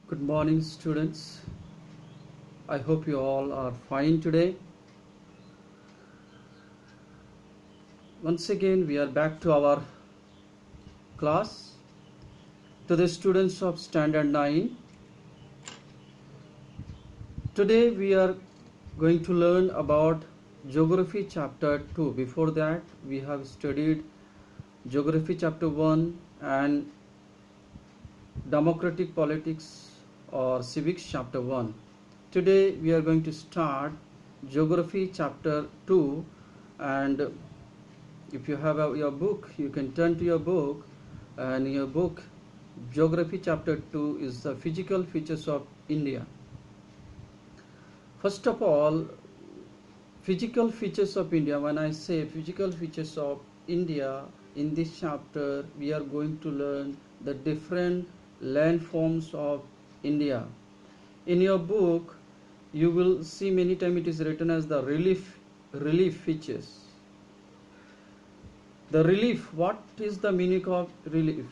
Good morning, students. I hope you all are fine today. Once again, we are back to our class. To the students of Standard 9, today we are going to learn about Geography Chapter 2. Before that, we have studied Geography Chapter 1 and Democratic Politics or Civics Chapter 1. Today we are going to start Geography Chapter 2, and if you have your book, you can turn to your book, and in your book Geography Chapter 2 is the physical features of India. First of all, physical features of India. When I say physical features of India, in this chapter we are going to learn the different landforms of India. In your book you will see many times it is written as the relief features. The relief, what is the meaning of relief?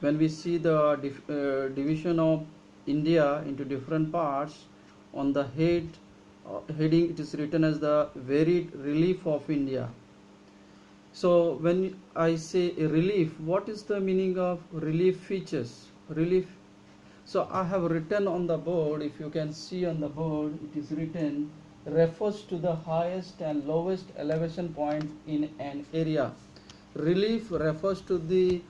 When we see the division of India into different parts, on the heading it is written as the varied relief of India. So when I say a relief, what is the meaning of relief features? Relief. So I have written on the board, if you can see on the board, it is written refers to the highest and lowest elevation point in an area. Relief refers to the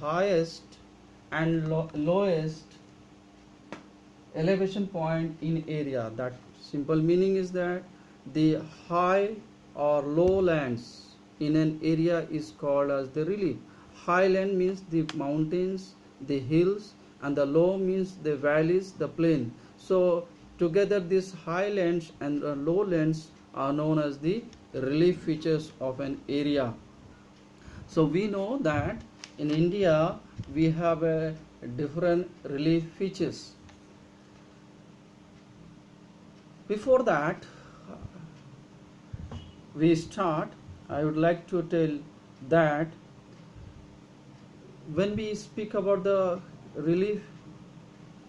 highest and lowest elevation point in area. That simple meaning is that the high or lowlands in an area is called as the relief. Highland means the mountains, the hills, and the low means the valleys, the plain. So together these highlands and lowlands are known as the relief features of an area. So we know that in India we have a different relief features. Before that we start, I would like to tell that when we speak about the relief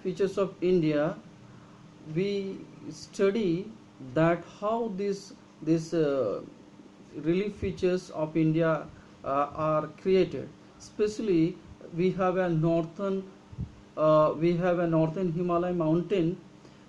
features of India, we study that how these relief features of India are created. Especially we have a northern Himalayan mountain,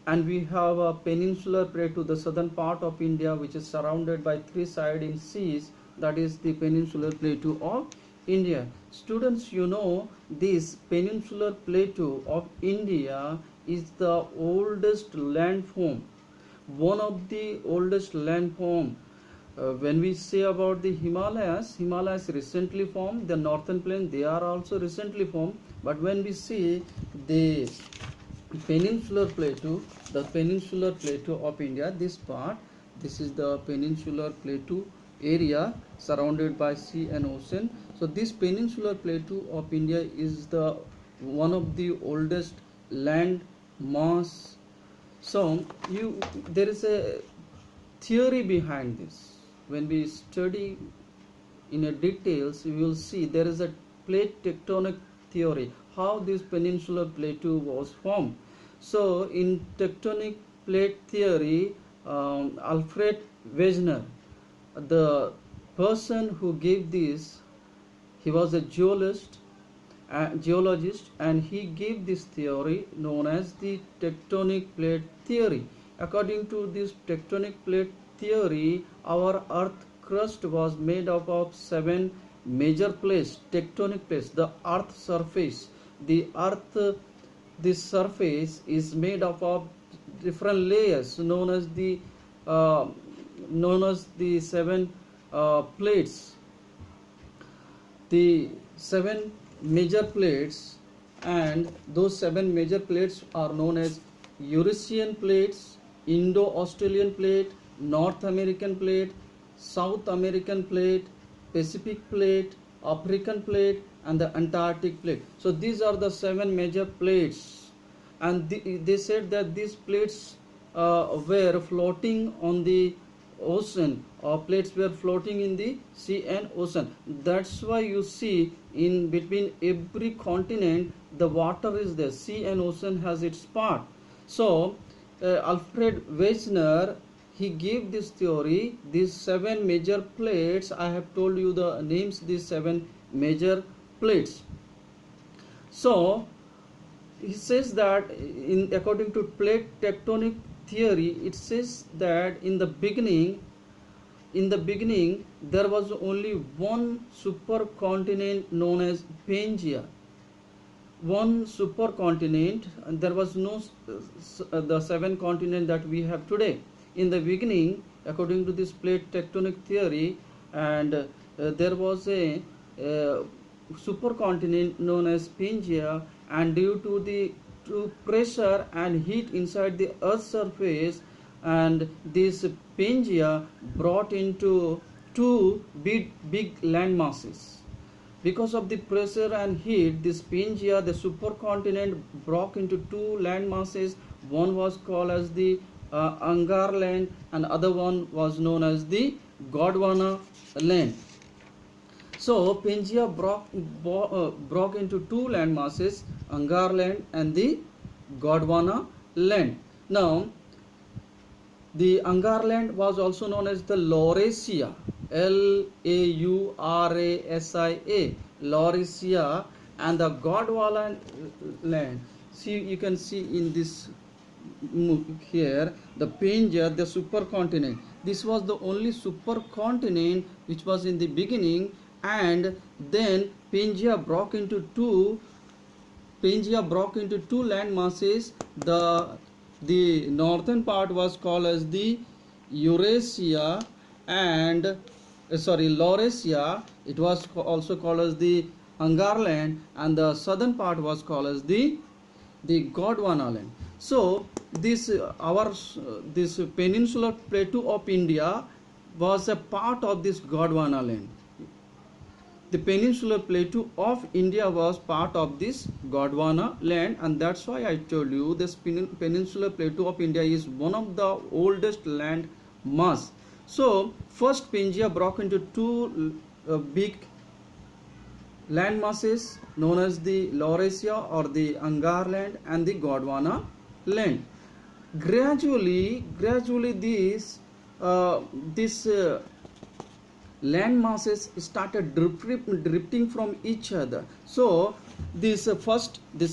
and we have a peninsular plateau, the southern part of India, which is surrounded by three siding seas. That is the peninsular plateau of India. Students, you know this peninsular plateau of India is the oldest landform, one of the oldest landform. When we say about the Himalayas recently formed, the northern plain, they are also recently formed. But when we see the peninsular plateau, the peninsular plateau of India, this part, this is the peninsular plateau area surrounded by sea and ocean. So this peninsular plateau of India is the one of the oldest land mass. So there is a theory behind this. When we study in a details, we will see there is a plate tectonic theory, how this peninsular plateau was formed. So in tectonic plate theory, Alfred Wegener, the person who gave this, he was a geologist, and he gave this theory known as the tectonic plate theory. According to this tectonic plate theory, our earth crust was made up of 7 major plates, tectonic plates. The earth surface, this surface is made up of different layers known as the 7 plates. The 7 major plates, and those 7 major plates are known as Eurasian plates, Indo-Australian plate, North American plate, South American plate, Pacific plate, African plate, and the Antarctic plate. So these are the 7 major plates, and they said that these plates were floating on the ocean, or plates were floating in the sea and ocean. That's why you see in between every continent the water is there. Sea and ocean has its part. So Alfred Wegener, he gave this theory, these 7 major plates. I have told you the names, these 7 major plates. So he says that according to plate tectonic theory, it says that in the beginning there was only one supercontinent known as Pangaea. One supercontinent, and there was no the 7 continents that we have today. In the beginning, according to this plate tectonic theory, and there was a supercontinent known as Pangaea, and due to the pressure and heat inside the Earth's surface, and this Pangaea brought into 2 big land masses. Because of the pressure and heat, this Pangaea, the supercontinent, broke into 2 land masses. One was called as the Angar land, and other one was known as the Gondwana land. So Pangaea broke into 2 land masses, Angar land and the Gondwana land. Now, the Angar land was also known as the Laurasia, Laurasia, Laurasia, and the Gondwana land. See, you can see in this here the Pangaea, the supercontinent. This was the only supercontinent which was in the beginning, and then Pangaea broke into two land masses. The northern part was called as the Eurasia, and Laurasia. It was also called as the Angar land, and the southern part was called as the Gondwana land. So this peninsular plateau of India was a part of this Gondwana land. The peninsular plateau of India was part of this Gondwana land, and that's why I told you this peninsular plateau of India is one of the oldest land mass. So first Pangaea broke into 2 big land masses known as the Laurasia or the Angar land and the Gondwana land. Gradually these land masses started drifting from each other. So this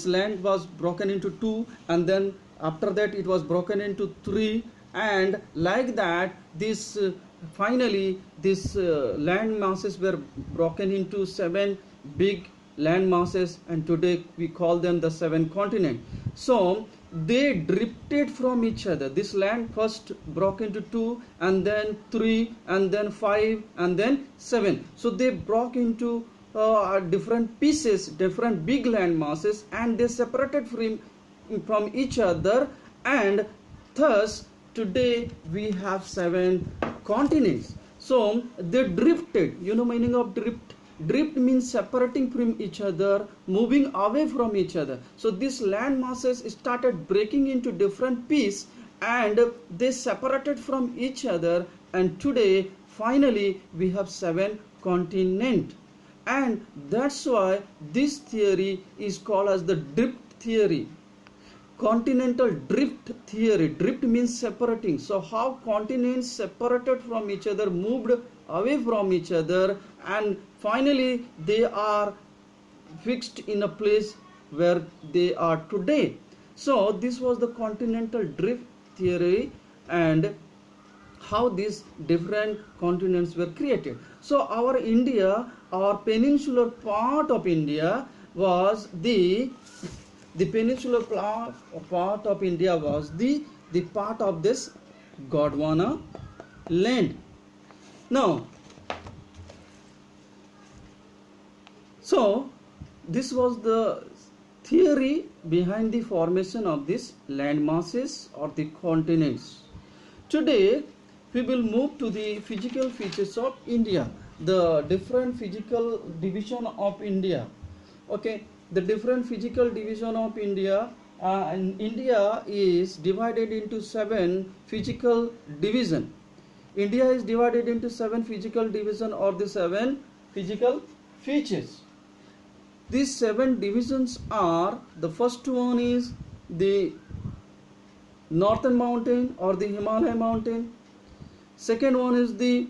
land was broken into 2, and then after that it was broken into 3, and like that this finally this land masses were broken into 7 big land masses, and today we call them the 7 continents. So they drifted from each other. This land first broke into 2, and then 3, and then 5, and then 7. So they broke into different pieces, different big land masses, and they separated from each other, and thus today we have 7 continents. So they drifted. You know meaning of drift? Drift means separating from each other, moving away from each other. So these land masses started breaking into different pieces, and they separated from each other, and today finally we have 7 continents. And that's why this theory is called as the drift theory. Continental drift theory. Drift means separating. So how continents separated from each other, moved away from each other, and finally they are fixed in a place where they are today. So this was the continental drift theory, and how these different continents were created. So our India, our peninsular part of India was the peninsular part of India was the part of this Gondwana land. Now, so this was the theory behind the formation of these land masses or the continents. Today we will move to the physical features of India, the different physical division of India. Okay, the different physical division of India, and India is divided into 7 physical division. India is divided into 7 physical division or the 7 physical features. These 7 divisions are, the first one is the Northern Mountain or the Himalaya Mountain. Second one is the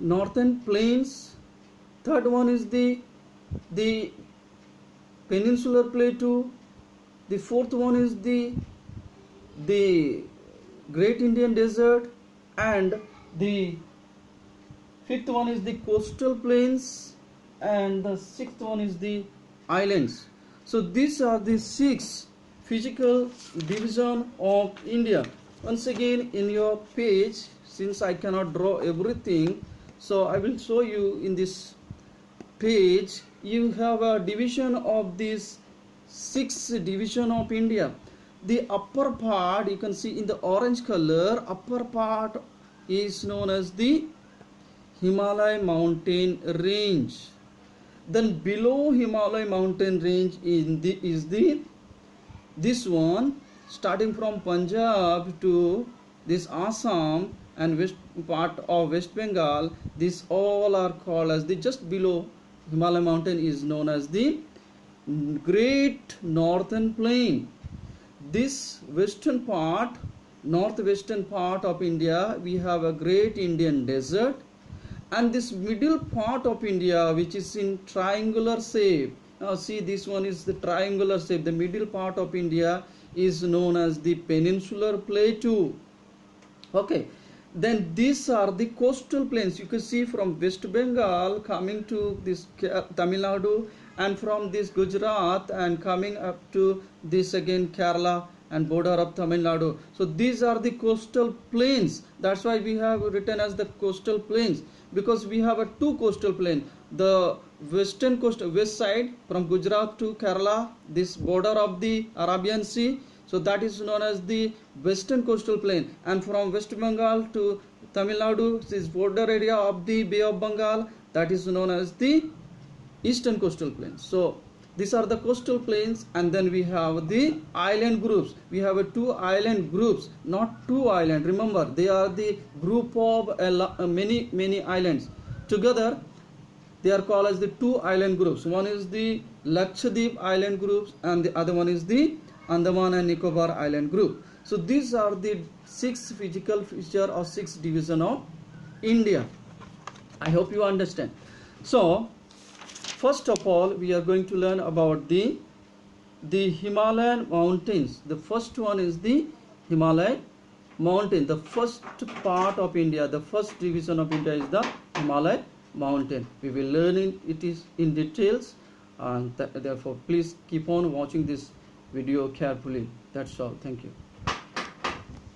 Northern Plains. Third one is the Peninsular Plateau. The fourth one is the Great Indian Desert, and the fifth one is the Coastal Plains, and the sixth one is the islands. So these are the 6 physical division of India. Once again, in your page, since I cannot draw everything, so I will show you in this page. You have a division of these 6 division of India. The upper part, you can see in the orange color, upper part is known as the Himalaya mountain range. Then below Himalaya mountain range is this one, starting from Punjab to this Assam and west part of West Bengal. These all are called as the, just below Himalaya mountain is known as the Great Northern Plain. This western part, northwestern part of India, we have a Great Indian Desert, and this middle part of India, which is in triangular shape. Now see, this one is the triangular shape. The middle part of India is known as the Peninsular Plateau. Okay, then these are the coastal plains. You can see from West Bengal coming to this Tamil Nadu, and from this Gujarat and coming up to this again Kerala and border of Tamil Nadu. So these are the coastal plains. That's why we have written as the coastal plains, because we have a 2 coastal plains. The western coast, west side from Gujarat to Kerala, this border of the Arabian Sea, so that is known as the western coastal plain. And from West Bengal to Tamil Nadu, this border area of the Bay of Bengal, that is known as the eastern coastal plains. So these are the coastal plains, and then we have the island groups. We have 2 island groups, not 2 islands. Remember, they are the group of many islands. Together, they are called as the 2 island groups. One is the Lakshadweep island groups, and the other one is the Andaman and Nicobar island group. So these are the 6 physical feature or 6 division of India. I hope you understand. So first of all, we are going to learn about the Himalayan mountains. The first one is the Himalayan mountain. The first part of India, the first division of India is the Himalayan mountain. We will learn it is in details, and therefore please keep on watching this video carefully. That's all. Thank you.